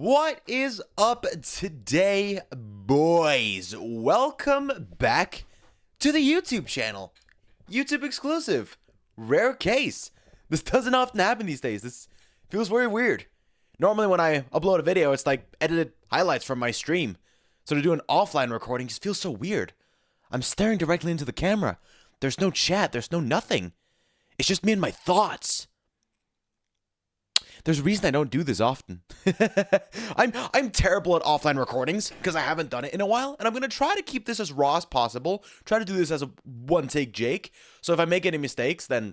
What is up today, boys? Welcome back to the YouTube channel. YouTube exclusive. Rare case. This doesn't often happen these days. This feels very weird. Normally when I upload a video, it's like edited highlights from my stream. So to do an offline recording just feels so weird. I'm staring directly into the camera. There's no chat. There's no nothing. It's just me and my thoughts. There's a reason I don't do this often. I'm terrible at offline recordings because I haven't done it in a while, and I'm going to try to keep this as raw as possible. Try to do this as a one-take Jake. So if I make any mistakes, then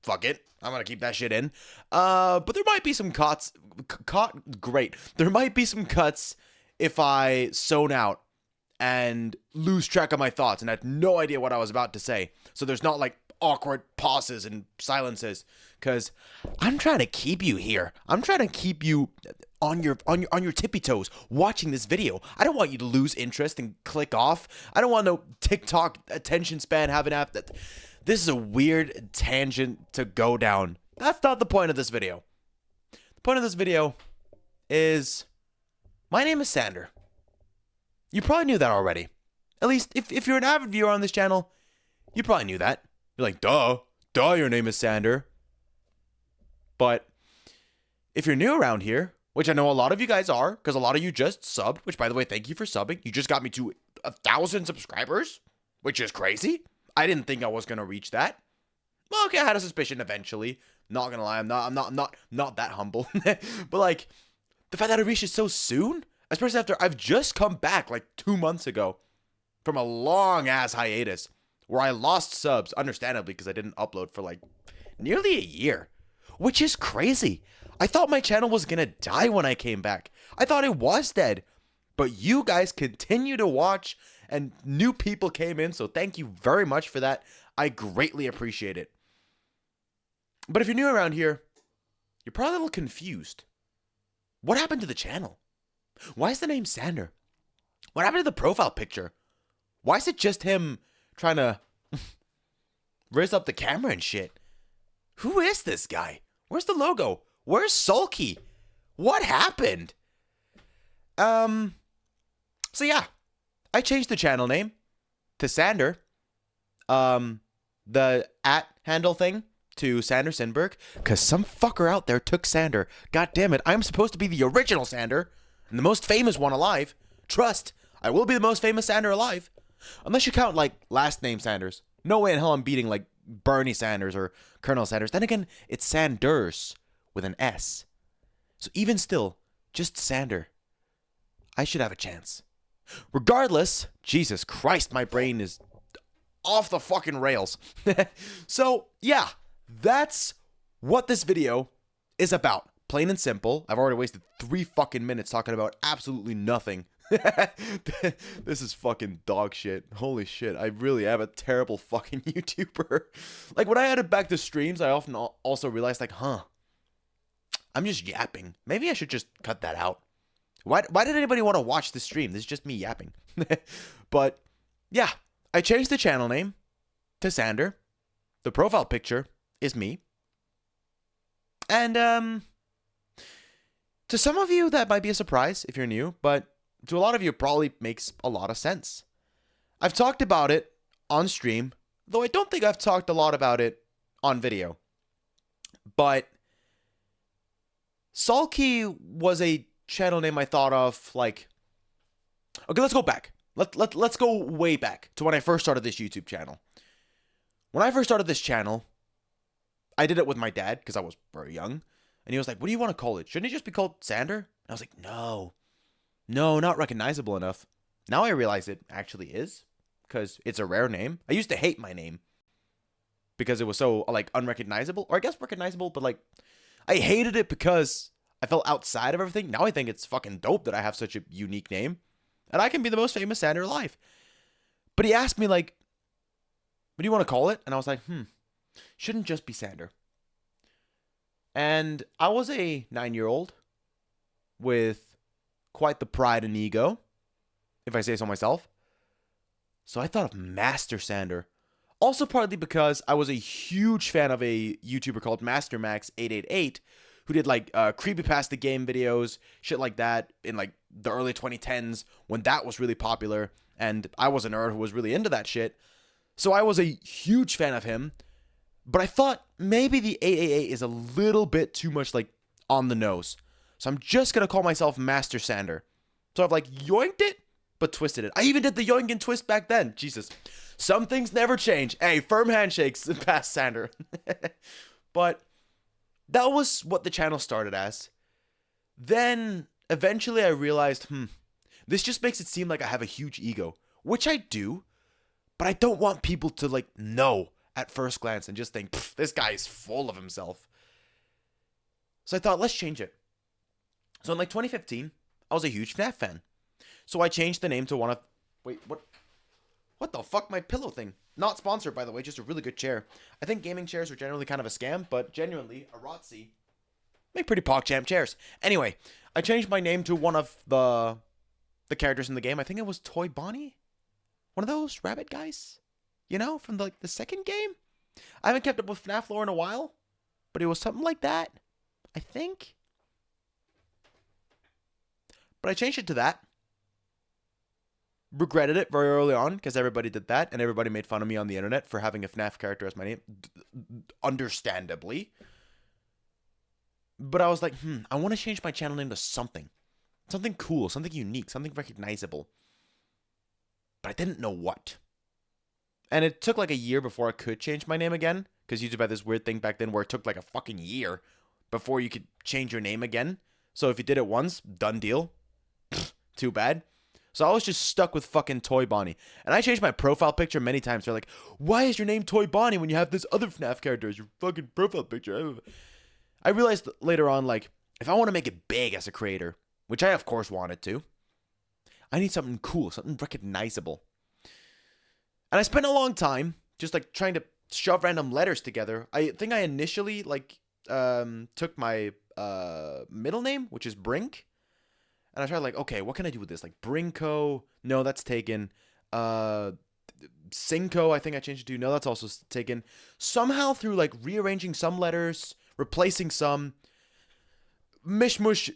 fuck it. I'm going to keep that shit in. But there might be some cuts. Great. There might be some cuts if I zone out and lose track of my thoughts and had no idea what I was about to say. So there's not like awkward pauses and silences, because I'm trying to keep you here. I'm trying to keep you on your tippy toes watching this video. I don't want you to lose interest and click off. I don't want no TikTok attention span having that. This is a weird tangent to go down. That's not the point of this video. The point of this video is my name is Sander. You probably knew that already. At least if you're an avid viewer on this channel, you probably knew that. You're like, duh, your name is Sander. But if you're new around here, which I know a lot of you guys are, because a lot of you just subbed, which by the way, thank you for subbing. You just got me to 1,000 subscribers, which is crazy. I didn't think I was going to reach that. Well, okay, I had a suspicion eventually. Not going to lie, I'm not that humble. But like, the fact that I reached it so soon, especially after I've just come back like 2 months ago from a long ass hiatus where I lost subs, understandably, because I didn't upload for like nearly a year, which is crazy. I thought my channel was gonna die when I came back. I thought it was dead, but you guys continue to watch and new people came in, so thank you very much for that. I greatly appreciate it. But if you're new around here, you're probably a little confused. What happened to the channel? Why is the name Sander? What happened to the profile picture? Why is it just him trying to raise up the camera and shit? Who is this guy? Where's the logo? Where's Sulky? What happened? So yeah, I changed the channel name to Sander. The @ handle thing to Sander Sindberg, because some fucker out there took Sander. God damn it, I'm supposed to be the original Sander and the most famous one alive. Trust, I will be the most famous Sander alive. Unless you count, like, last name Sanders. No way in hell I'm beating, like, Bernie Sanders or Colonel Sanders. Then again, it's Sanders with an S. So even still, just Sander. I should have a chance. Regardless, Jesus Christ, my brain is off the fucking rails. So, yeah, that's what this video is about. Plain and simple. I've already wasted 3 fucking minutes talking about absolutely nothing. This is fucking dog shit. Holy shit, I really am a terrible fucking YouTuber. Like, when I added back to streams, I often also realized, like, I'm just yapping. Maybe I should just cut that out. Why did anybody want to watch this stream? This is just me yapping. But, yeah, I changed the channel name to Sander. The profile picture is me. And, to some of you, that might be a surprise if you're new, but to a lot of you, it probably makes a lot of sense. I've talked about it on stream, though I don't think I've talked a lot about it on video. But Sulky was a channel name I thought of, like... Okay, let's go back. Let's go way back to when I first started this YouTube channel. When I first started this channel, I did it with my dad, because I was very young. And he was like, what do you want to call it? Shouldn't it just be called Sander? And I was like, no, not recognizable enough. Now I realize it actually is, because it's a rare name. I used to hate my name because it was so, like, unrecognizable. Or I guess recognizable, but, like, I hated it because I felt outside of everything. Now I think it's fucking dope that I have such a unique name. And I can be the most famous Sander alive. But he asked me, like, what do you want to call it? And I was like, shouldn't just be Sander. And I was a 9-year-old with quite the pride and ego, if I say so myself. So I thought of Master Sander. Also partly because I was a huge fan of a YouTuber called MasterMax888, who did like creepypasta game videos, shit like that in like the early 2010s when that was really popular. And I was a nerd who was really into that shit. So I was a huge fan of him. But I thought maybe the 888 is a little bit too much like on the nose. So I'm just going to call myself Master Sander. So I've like yoinked it, but twisted it. I even did the yoink and twist back then. Jesus. Some things never change. Hey, firm handshakes past Sander. But that was what the channel started as. Then eventually I realized, this just makes it seem like I have a huge ego, which I do, but I don't want people to like know at first glance and just think, this guy is full of himself. So I thought, let's change it. So in like 2015, I was a huge FNAF fan. So I changed the name to one of... Wait, what? What the fuck? My pillow thing. Not sponsored, by the way, just a really good chair. I think gaming chairs are generally kind of a scam, but genuinely, a Rotzi make pretty PogChamp chairs. Anyway, I changed my name to one of the characters in the game. I think it was Toy Bonnie? One of those rabbit guys? You know, from the second game? I haven't kept up with FNAF lore in a while, but it was something like that, I think. But I changed it to that. Regretted it very early on because everybody did that and everybody made fun of me on the internet for having a FNAF character as my name. Understandably. But I was like, I want to change my channel name to something. Something cool, something unique, something recognizable. But I didn't know what. And it took like a year before I could change my name again. Because YouTube had this weird thing back then where it took like a fucking year before you could change your name again. So if you did it once, done deal. Too bad. So I was just stuck with fucking Toy Bonnie. And I changed my profile picture many times. They're like, why is your name Toy Bonnie when you have this other FNAF character as your fucking profile picture? I realized later on, like, if I want to make it big as a creator, which I of course wanted to, I need something cool, something recognizable. And I spent a long time just like trying to shove random letters together. I think I initially like took my middle name, which is Brink. And I tried like, okay, what can I do with this? Like Brinko, no, that's taken. Cinco, I think I changed it to. No, that's also taken. Somehow through like rearranging some letters, replacing some, mishmush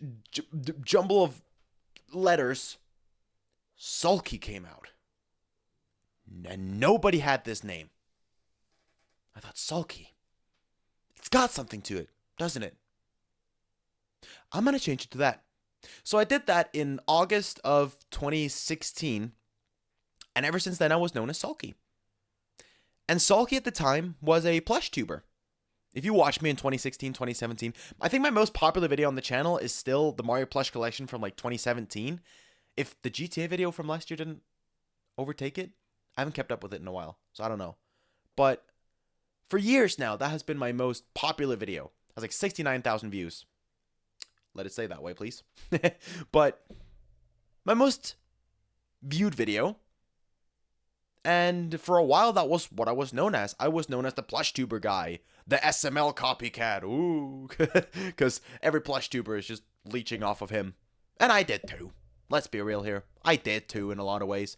jumble of letters, Sulky came out. And nobody had this name. I thought, Sulky. It's got something to it, doesn't it? I'm going to change it to that. So I did that in August of 2016. And ever since then, I was known as Sulky. And Sulky at the time was a plush tuber. If you watch me in 2016, 2017, I think my most popular video on the channel is still the Mario plush collection from like 2017. If the GTA video from last year didn't overtake it, I haven't kept up with it in a while, so I don't know. But for years now, that has been my most popular video. It has like 69,000 views. Let it stay that way, please. But my most viewed video. And for a while, that was what I was known as. I was known as the plush tuber guy. The SML copycat. Ooh. Because every plush tuber is just leeching off of him. And I did too. Let's be real here. I did too in a lot of ways.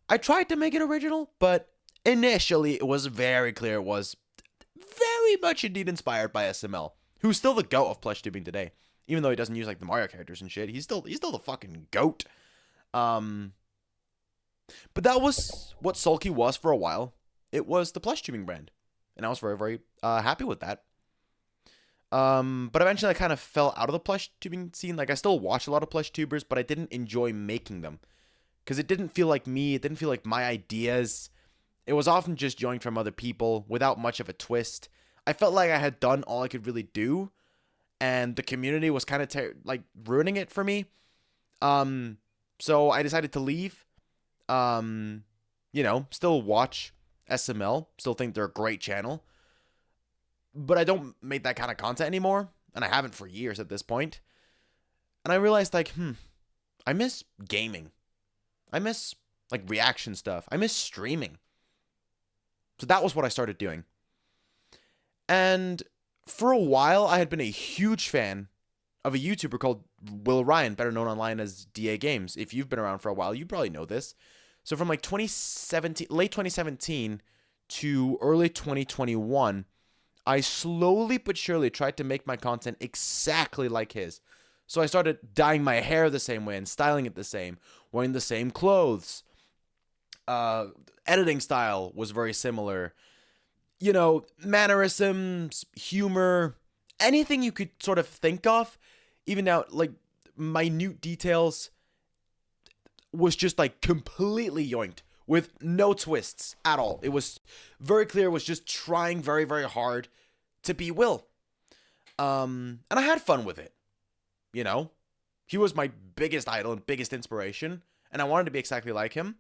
I tried to make it original, but initially it was very clear it was very much indeed inspired by SML, who's still the GOAT of plush tubing today. Even though he doesn't use like the Mario characters and shit, he's still the fucking GOAT. But that was what Sulky was for a while. It was the plush tubing brand, and I was very, very happy with that. But eventually I kind of fell out of the plush tubing scene. Like I still watch a lot of plush tubers, but I didn't enjoy making them. Because it didn't feel like me. It didn't feel like my ideas. It was often just joined from other people without much of a twist. I felt like I had done all I could really do. And the community was kind of like ruining it for me. So I decided to leave. You know, still watch SML. Still think they're a great channel. But I don't make that kind of content anymore. And I haven't for years at this point. And I realized like, I miss gaming. I miss like reaction stuff. I miss streaming. So that was what I started doing. And for a while, I had been a huge fan of a YouTuber called Will Ryan, better known online as DA Games. If you've been around for a while, you probably know this. So from like 2017, late 2017 to early 2021, I slowly but surely tried to make my content exactly like his. So I started dyeing my hair the same way and styling it the same, wearing the same clothes. Uh, Editing style was very similar. You know, mannerisms, humor, anything you could sort of think of, even now, like minute details, was just like completely yoinked with no twists at all. It was very clear, it was just trying very, very hard to be Will. And I had fun with it. You know, he was my biggest idol and biggest inspiration, and I wanted to be exactly like him.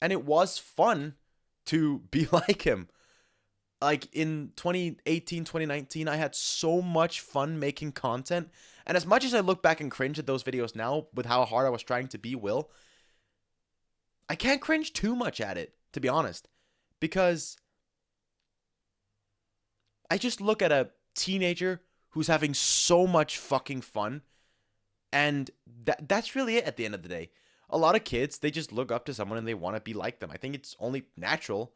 And it was fun to be like him. Like in 2018, 2019, I had so much fun making content. And as much as I look back and cringe at those videos now with how hard I was trying to be Will, I can't cringe too much at it, to be honest. Because I just look at a teenager who's having so much fucking fun. And that's really it at the end of the day. A lot of kids, they just look up to someone and they want to be like them. I think it's only natural.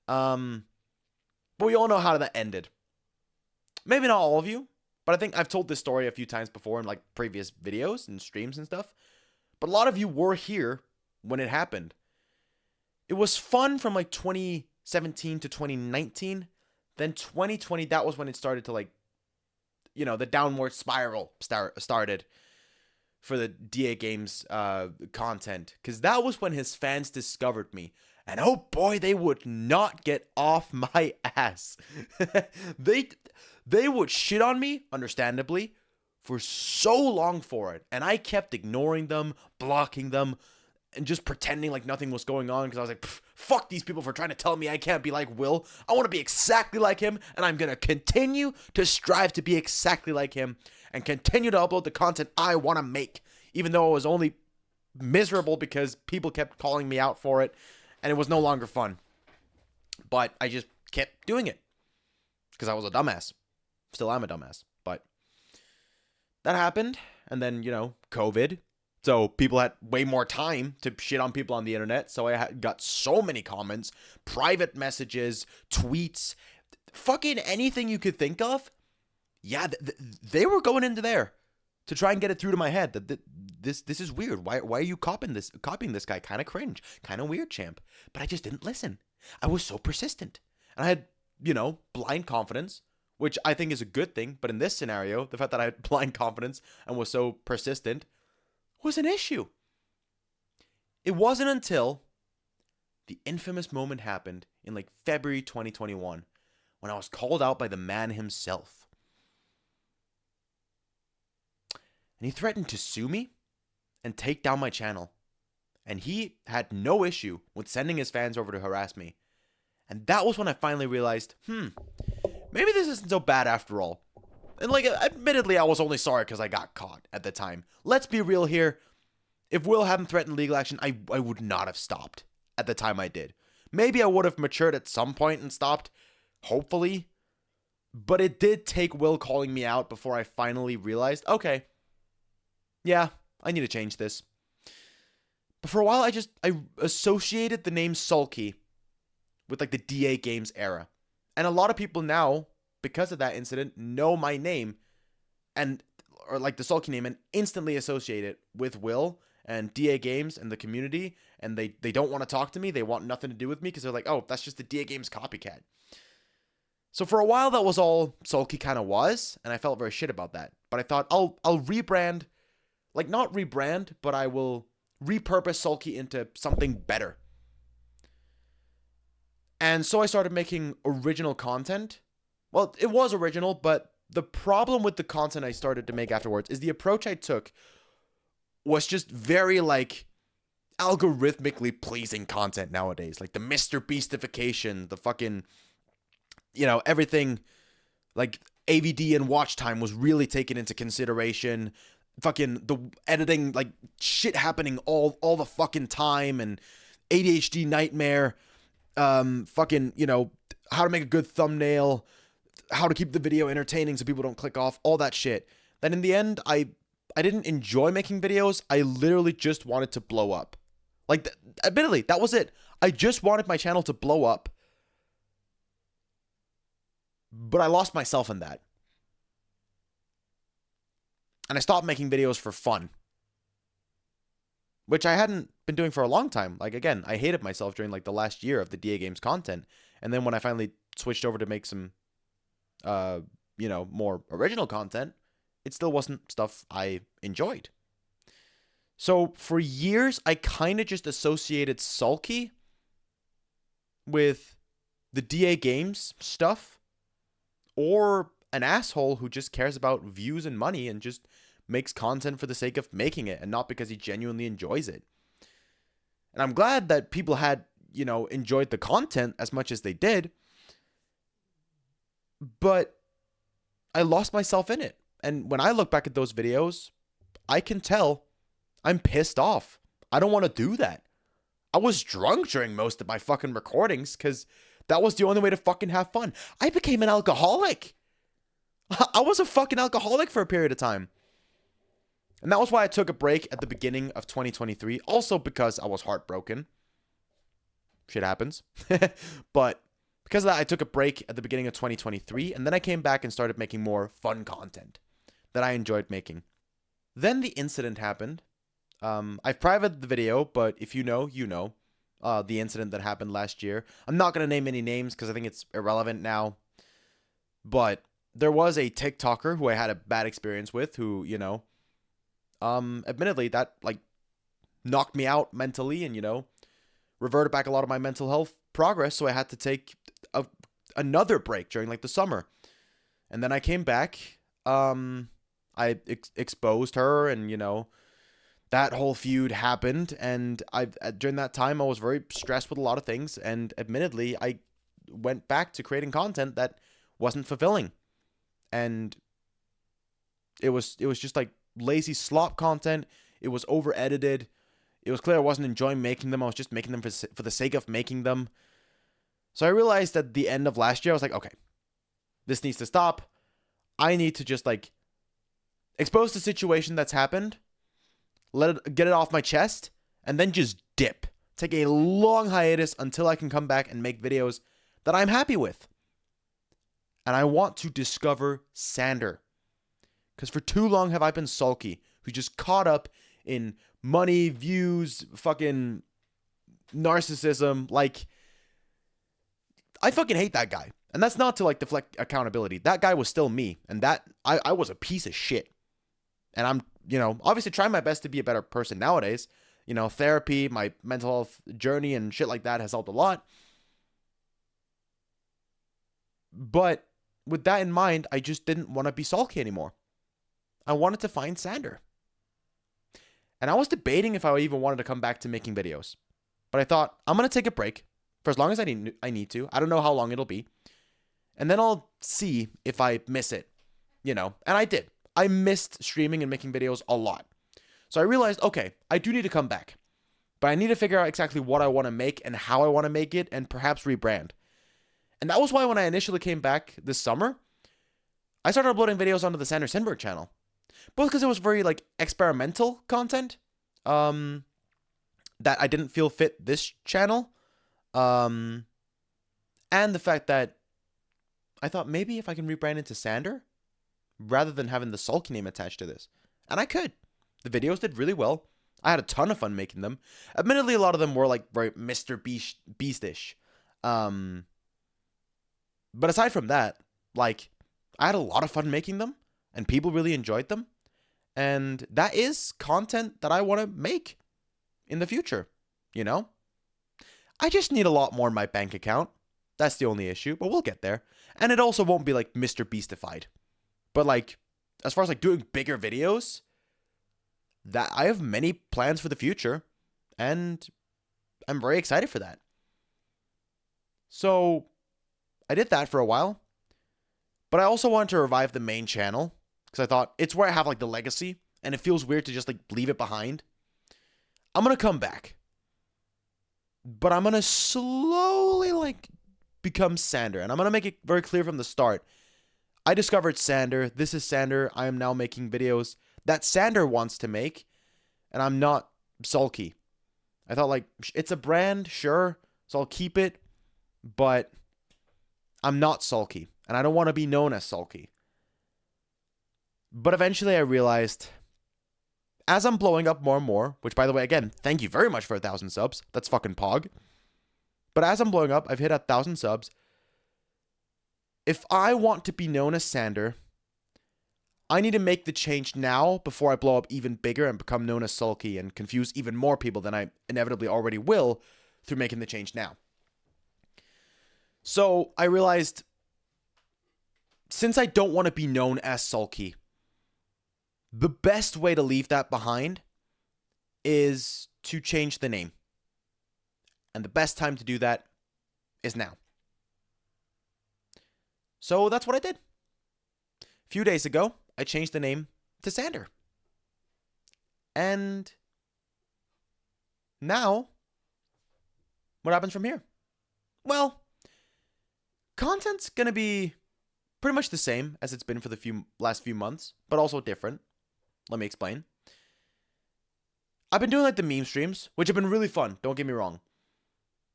But we all know how that ended. Maybe not all of you, but I think I've told this story a few times before in like previous videos and streams and stuff. But a lot of you were here when it happened. It was fun from like 2017 to 2019. Then 2020, that was when it started to like, you know, the downward spiral started for the DA Games content. Because that was when his fans discovered me. And oh boy, they would not get off my ass. They would shit on me, understandably, for so long for it. And I kept ignoring them, blocking them, and just pretending like nothing was going on. Because I was like, fuck these people for trying to tell me I can't be like Will. I want to be exactly like him. And I'm going to continue to strive to be exactly like him. And continue to upload the content I want to make. Even though it was only miserable because people kept calling me out for it. And it was no longer fun. But I just kept doing it. Because I was a dumbass. Still am a dumbass. But that happened. And then, you know, COVID. So people had way more time to shit on people on the internet. So I got so many comments, private messages, tweets, fucking anything you could think of. Yeah, they were going into there to try and get it through to my head that this is weird. Why are you copying this guy? Kind of cringe, kind of weird, champ. But I just didn't listen. I was so persistent, and I had, you know, blind confidence, which I think is a good thing. But in this scenario, the fact that I had blind confidence and was so persistent was an issue. It wasn't until the infamous moment happened in like February 2021 when I was called out by the man himself. And he threatened to sue me and take down my channel. And he had no issue with sending his fans over to harass me. And that was when I finally realized, maybe this isn't so bad after all. And like, admittedly, I was only sorry because I got caught at the time. Let's be real here. If Will hadn't threatened legal action, I would not have stopped at the time I did. Maybe I would have matured at some point and stopped, hopefully. But it did take Will calling me out before I finally realized, okay, yeah, I need to change this. But for a while, I associated the name Sulky with like the DA Games era. And a lot of people now, because of that incident, know my name or like the Sulky name and instantly associate it with Will and DA Games and the community. And they don't want to talk to me. They want nothing to do with me because they're like, oh, that's just the DA Games copycat. So for a while, that was all Sulky kind of was. And I felt very shit about that. But I thought I'll rebrand. Like, not rebrand, but I will repurpose Sulky into something better. And so I started making original content. Well, it was original, but the problem with the content I started to make afterwards is the approach I took was just very, like, algorithmically pleasing content nowadays. Like, the Mr. Beastification, the fucking, you know, everything, like, AVD and watch time was really taken into consideration. Fucking the editing, like shit happening all the fucking time, and ADHD nightmare, fucking, you know, how to make a good thumbnail, how to keep the video entertaining so people don't click off, all that shit. Then in the end, I didn't enjoy making videos. I literally just wanted to blow up. Like, admittedly, that was it. I just wanted my channel to blow up But I lost myself in that. And I stopped making videos for fun, which I hadn't been doing for a long time. Like, again, I hated myself during like the last year of the DA Games content. And then when I finally switched over to make some, more original content, it still wasn't stuff I enjoyed. So for years, I kind of just associated Sulky with the DA Games stuff, or an asshole who just cares about views and money and just makes content for the sake of making it and not because he genuinely enjoys it. And I'm glad that people had, enjoyed the content as much as they did, but I lost myself in it. And when I look back at those videos, I can tell I'm pissed off. I don't want to do that. I was drunk during most of my fucking recordings because that was the only way to fucking have fun. I became an alcoholic. I was a fucking alcoholic for a period of time. And that was why I took a break at the beginning of 2023. Also because I was heartbroken. Shit happens. But because of that, I took a break at the beginning of 2023. And then I came back and started making more fun content that I enjoyed making. Then the incident happened. I've privated the video, but if you know, you know. The incident that happened last year. I'm not going to name any names because I think it's irrelevant now. But there was a TikToker who I had a bad experience with who, admittedly that like knocked me out mentally and, reverted back a lot of my mental health progress. So I had to take another break during like the summer. And then I came back. I exposed her and, that whole feud happened, and during that time I was very stressed with a lot of things, and admittedly I went back to creating content that wasn't fulfilling, and it was just like lazy slop content. It was over edited. It was clear I wasn't enjoying making them. I was just making them for the sake of making them. So I realized at the end of last year I was like, okay, this needs to stop. I need to just like expose the situation that's happened, get it off my chest, and then just dip. Take a long hiatus until I can come back and make videos that I'm happy with. And I want to discover Sander. Because for too long have I been Sulky, who's just caught up in money, views, fucking narcissism. Like, I fucking hate that guy. And that's not to like deflect accountability. That guy was still me. And that I was a piece of shit. And I'm, obviously trying my best to be a better person nowadays. Therapy, my mental health journey and shit like that has helped a lot. But with that in mind, I just didn't want to be Sulky anymore. I wanted to find Sander. And I was debating if I even wanted to come back to making videos. But I thought, I'm going to take a break for as long as I need to. I don't know how long it'll be. And then I'll see if I miss it, And I did. I missed streaming and making videos a lot. So I realized, okay, I do need to come back. But I need to figure out exactly what I want to make and how I want to make it and perhaps rebrand. And that was why when I initially came back this summer, I started uploading videos onto the Sander Sindberg channel. Both because it was very like experimental content that I didn't feel fit this channel. And the fact that I thought maybe if I can rebrand into Sander, rather than having the Sulky name attached to this. And I could. The videos did really well. I had a ton of fun making them. Admittedly, a lot of them were like very Mr. Beast-ish. But aside from that, like, I had a lot of fun making them, and people really enjoyed them. And that is content that I want to make in the future, I just need a lot more in my bank account. That's the only issue, but we'll get there. And it also won't be like Mr. Beastified. But like, as far as like doing bigger videos, that I have many plans for the future, and I'm very excited for that. So I did that for a while, but I also wanted to revive the main channel because I thought it's where I have like the legacy, and it feels weird to just like leave it behind. I'm gonna come back, but I'm gonna slowly like become Sander, and I'm gonna make it very clear from the start. I discovered Sander. This is Sander. I am now making videos that Sander wants to make, and I'm not Sulky. I thought, like, it's a brand, sure, so I'll keep it, but I'm not Sulky. And I don't want to be known as sulky. But eventually I realized, as I'm blowing up more and more, which by the way, again, thank you very much for 1,000 subs. That's fucking pog. But as I'm blowing up, I've hit 1,000 subs. If I want to be known as Sander, I need to make the change now before I blow up even bigger and become known as sulky and confuse even more people than I inevitably already will through making the change now. So I realized, since I don't want to be known as sulky, the best way to leave that behind is to change the name. And the best time to do that is now. So that's what I did. A few days ago, I changed the name to Sander. And now, what happens from here? Well, content's going to be pretty much the same as it's been for the last few months, but also different. Let me explain. I've been doing like the meme streams, which have been really fun, don't get me wrong.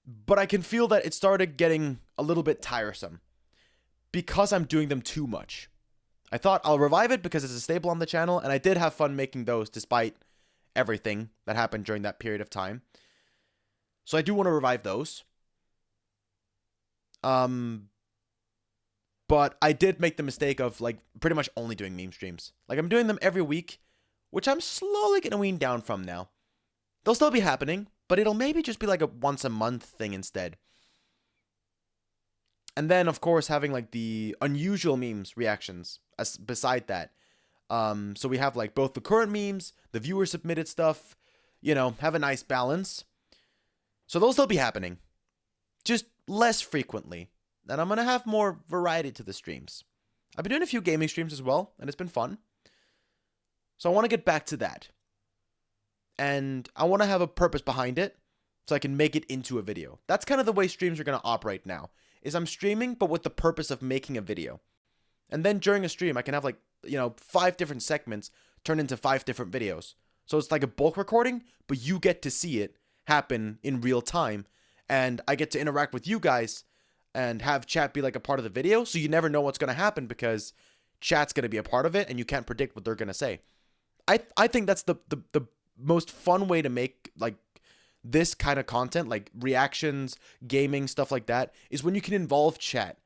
But I can feel that it started getting a little bit tiresome because I'm doing them too much. I thought I'll revive it because it's a staple on the channel, and I did have fun making those despite everything that happened during that period of time. So I do want to revive those. But I did make the mistake of like pretty much only doing meme streams. Like I'm doing them every week, which I'm slowly getting weaned down from now. They'll still be happening, but it'll maybe just be like a once a month thing instead. And then of course having like the unusual memes reactions beside that. So we have like both the current memes, the viewer submitted stuff, you know, have a nice balance. So they'll still be happening, just less frequently. And I'm going to have more variety to the streams. I've been doing a few gaming streams as well, and it's been fun. So I want to get back to that. And I want to have a purpose behind it so I can make it into a video. That's kind of the way streams are going to operate now. Is I'm streaming, but with the purpose of making a video. And then during a stream, I can have like, 5 different segments turn into 5 different videos. So it's like a bulk recording, but you get to see it happen in real time. And I get to interact with you guys and have chat be like a part of the video, so you never know what's going to happen because chat's going to be a part of it and you can't predict what they're going to say. I think that's the most fun way to make like this kind of content, like reactions, gaming, stuff like that, is when you can involve chat.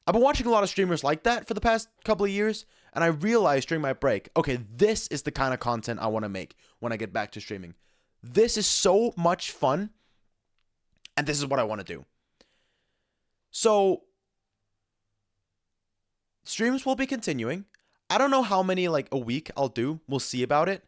I've been watching a lot of streamers like that for the past couple of years, and I realized during my break, okay, this is the kind of content I want to make when I get back to streaming. This is so much fun, and this is what I want to do. So, streams will be continuing. I don't know how many like a week I'll do. We'll see about it.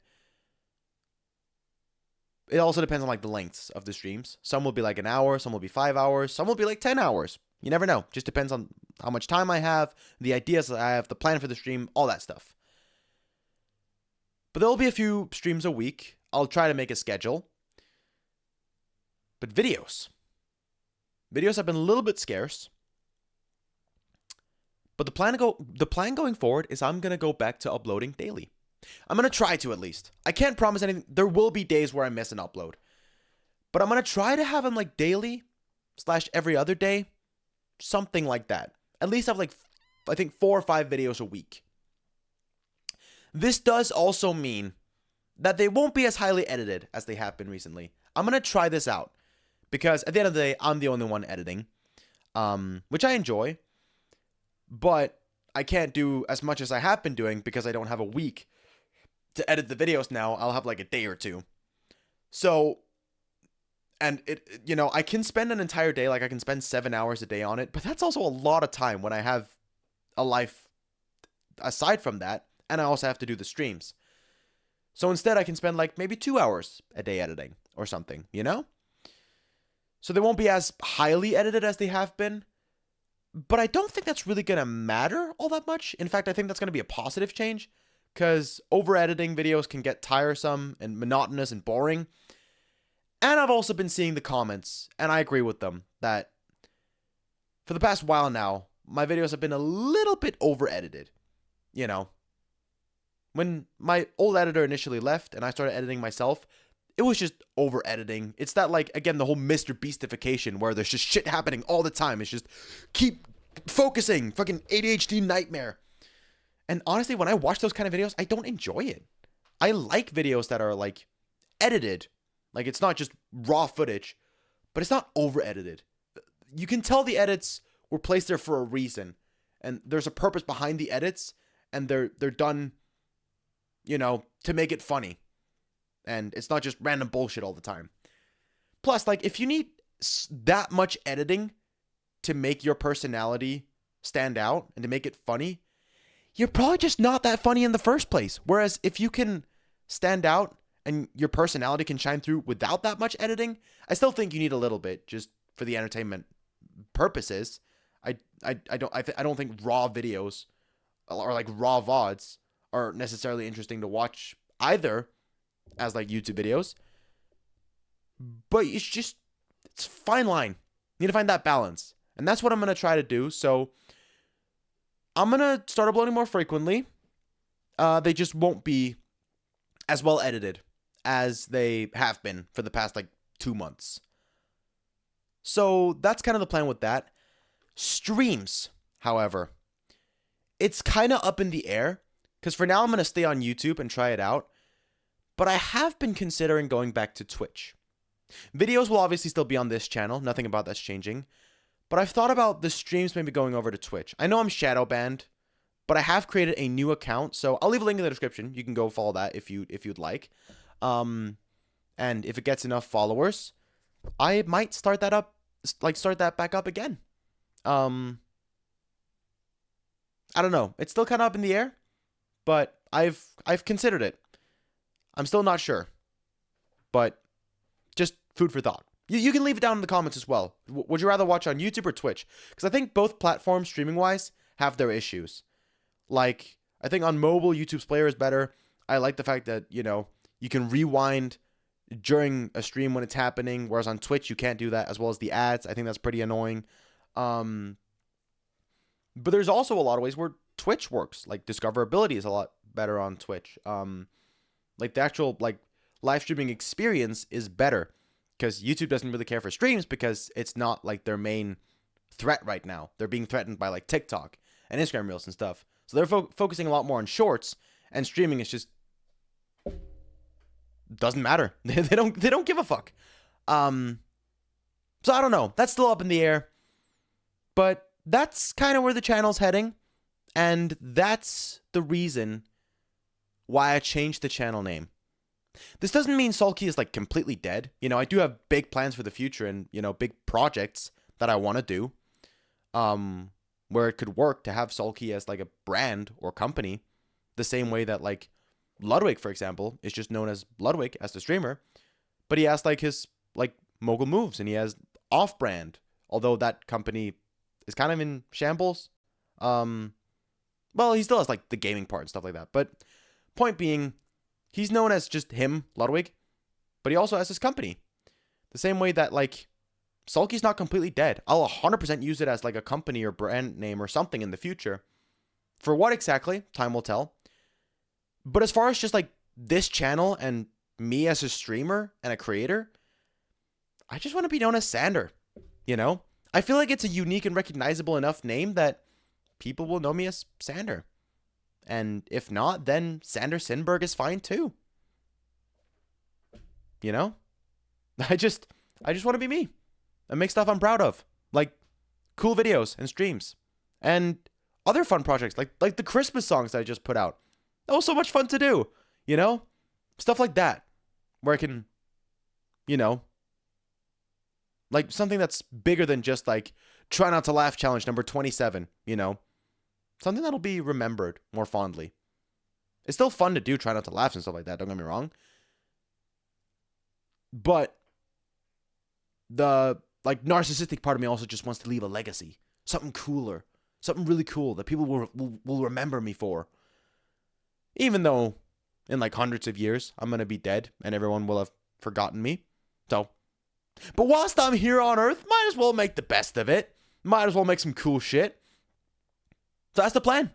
It also depends on like the lengths of the streams. Some will be like an hour, some will be 5 hours, some will be like 10 hours. You never know. Just depends on how much time I have, the ideas that I have, the plan for the stream, all that stuff. But there'll be a few streams a week. I'll try to make a schedule. But videos have been a little bit scarce. But the plan going forward is I'm going to go back to uploading daily. I'm going to try to, at least. I can't promise anything. There will be days where I miss an upload. But I'm going to try to have them like daily / every other day. Something like that. At least have like, I think 4 or 5 videos a week. This does also mean that they won't be as highly edited as they have been recently. I'm going to try this out. Because at the end of the day, I'm the only one editing. Which I enjoy. But I can't do as much as I have been doing because I don't have a week to edit the videos now. I'll have like a day or two. So, and I can spend an entire day, like I can spend 7 hours a day on it, but that's also a lot of time when I have a life aside from that, and I also have to do the streams. So instead I can spend like maybe 2 hours a day editing or something, So they won't be as highly edited as they have been. But I don't think that's really going to matter all that much. In fact, I think that's going to be a positive change. Because over-editing videos can get tiresome and monotonous and boring. And I've also been seeing the comments, and I agree with them, that for the past while now, my videos have been a little bit over-edited. When my old editor initially left and I started editing myself, it was just over-editing. It's that, like, again, the whole Mr. Beastification where there's just shit happening all the time. It's just keep focusing, fucking ADHD nightmare. And honestly, when I watch those kind of videos, I don't enjoy it. I like videos that are like edited. Like it's not just raw footage, but it's not over edited. You can tell the edits were placed there for a reason, and there's a purpose behind the edits, and they're done, to make it funny. And it's not just random bullshit all the time. Plus, like, if you need that much editing to make your personality stand out and to make it funny, you're probably just not that funny in the first place. Whereas if you can stand out and your personality can shine through without that much editing, I still think you need a little bit just for the entertainment purposes. I don't think raw videos or like raw VODs are necessarily interesting to watch either as like YouTube videos. But it's fine line. You need to find that balance. And that's what I'm going to try to do. So I'm going to start uploading more frequently. They just won't be as well edited as they have been for the past like 2 months. So that's kind of the plan with that. Streams, however, it's kind of up in the air. Because for now, I'm going to stay on YouTube and try it out. But I have been considering going back to Twitch. Videos will obviously still be on this channel. Nothing about that's changing. But I've thought about the streams maybe going over to Twitch. I know I'm shadow banned, but I have created a new account. So I'll leave a link in the description. You can go follow that if you'd like. And if it gets enough followers, I might start that back up again. I don't know. It's still kind of up in the air, but I've considered it. I'm still not sure, but just food for thought. You can leave it down in the comments as well. Would you rather watch on YouTube or Twitch? Because I think both platforms, streaming-wise, have their issues. Like, I think on mobile, YouTube's player is better. I like the fact that, you can rewind during a stream when it's happening, whereas on Twitch, you can't do that, as well as the ads. I think that's pretty annoying. But there's also a lot of ways where Twitch works. Like, discoverability is a lot better on Twitch. Like, the actual, live streaming experience is better. Because YouTube doesn't really care for streams because it's not, their main threat right now. They're being threatened by, TikTok and Instagram Reels and stuff. So they're focusing a lot more on shorts, and streaming is just doesn't matter. They don't give a fuck. So I don't know. That's still up in the air. But that's kind of where the channel's heading. And that's the reason why I changed the channel name. This doesn't mean Sulky is completely dead. I do have big plans for the future and, big projects that I want to do. Where it could work to have Sulky as a brand or company. The same way that Ludwig, for example, is just known as Ludwig as the streamer. But he has his Mogul Moves, and he has Off-Brand. Although that company is kind of in shambles. Well, he still has the gaming part and stuff like that. But point being, he's known as just him, Ludwig, but he also has his company. The same way that, Sulky's not completely dead. I'll 100% use it as, a company or brand name or something in the future. For what exactly, time will tell. But as far as just, this channel and me as a streamer and a creator, I just want to be known as Sander, I feel like it's a unique and recognizable enough name that people will know me as Sander. And if not, then Sander Sinberg is fine too. I just want to be me and make stuff I'm proud of, cool videos and streams and other fun projects like the Christmas songs that I just put out. That was so much fun to do, stuff like that, where I can, something that's bigger than just try not to laugh challenge number 27, Something that'll be remembered more fondly. It's still fun to do, try not to laugh and stuff like that, don't get me wrong. But the narcissistic part of me also just wants to leave a legacy. Something cooler. Something really cool that people will remember me for. Even though in hundreds of years I'm going to be dead and everyone will have forgotten me. So, but whilst I'm here on Earth, might as well make the best of it. Might as well make some cool shit. So that's the plan.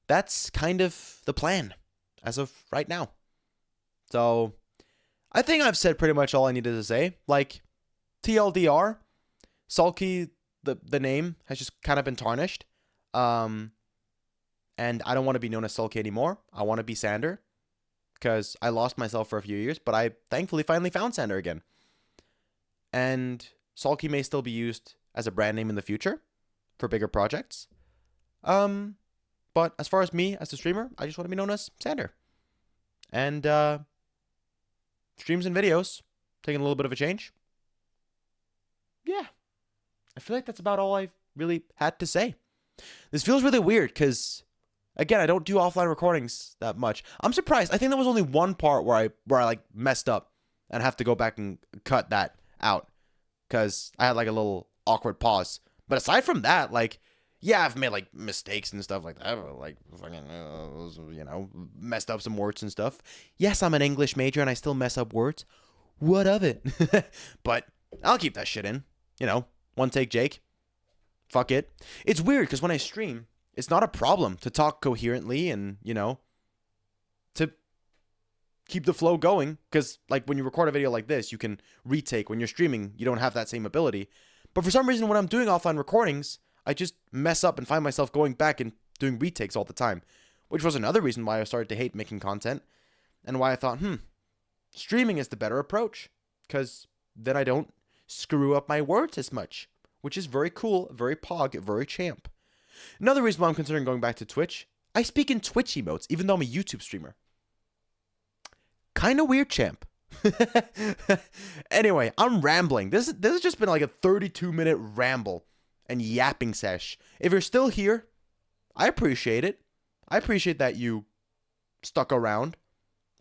That's kind of the plan as of right now. So I think I've said pretty much all I needed to say. TLDR, Sulky the name has just kind of been tarnished. And I don't want to be known as Sulky anymore. I want to be Sander, because I lost myself for a few years, but I thankfully finally found Sander again. And Sulky may still be used as a brand name in the future for bigger projects. But as far as me as a streamer, I just want to be known as Sander. And streams and videos, taking a little bit of a change. Yeah. I feel like that's about all I've really had to say. This feels really weird because, again, I don't do offline recordings that much. I'm surprised. I think there was only one part where I like messed up and have to go back and cut that out because I had like a little awkward pause. But aside from that, like, yeah, I've made like mistakes and stuff like that, like fucking, messed up some words and stuff. Yes, I'm an English major and I still mess up words. What of it? But I'll keep that shit in. One take Jake. Fuck it. It's weird because when I stream, it's not a problem to talk coherently and, to keep the flow going. Because, like, when you record a video like this, you can retake. When you're streaming, you don't have that same ability. But for some reason, when I'm doing offline recordings, I just mess up and find myself going back and doing retakes all the time. Which was another reason why I started to hate making content. And why I thought, streaming is the better approach. Because then I don't screw up my words as much. Which is very cool, very pog, very champ. Another reason why I'm considering going back to Twitch, I speak in Twitch emotes, even though I'm a YouTube streamer. Kind of weird, champ. Anyway, I'm rambling. This has just been like a 32-minute ramble and yapping sesh. If you're still here, I appreciate it. I appreciate that you stuck around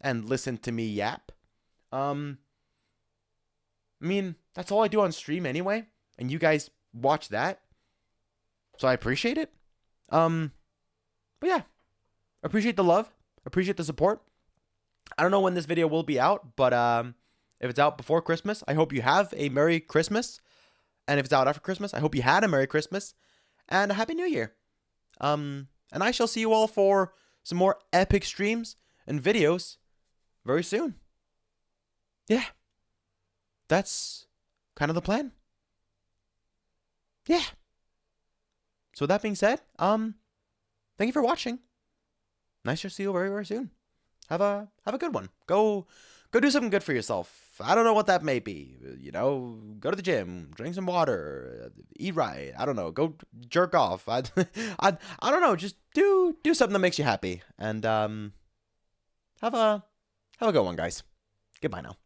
and listened to me yap. I mean, that's all I do on stream anyway. And you guys watch that. So I appreciate it. But yeah. Appreciate the love. Appreciate the support. I don't know when this video will be out, but if it's out before Christmas, I hope you have a Merry Christmas. And if it's out after Christmas, I hope you had a Merry Christmas and a Happy New Year. And I shall see you all for some more epic streams and videos very soon. Yeah. That's kind of the plan. Yeah. So with that being said, thank you for watching. Nice to see you very, very soon. Have a good one. Go do something good for yourself. I don't know what that may be. Go to the gym, drink some water, eat right. I don't know. Go jerk off. I don't know. Just do something that makes you happy. And have a good one, guys. Goodbye now.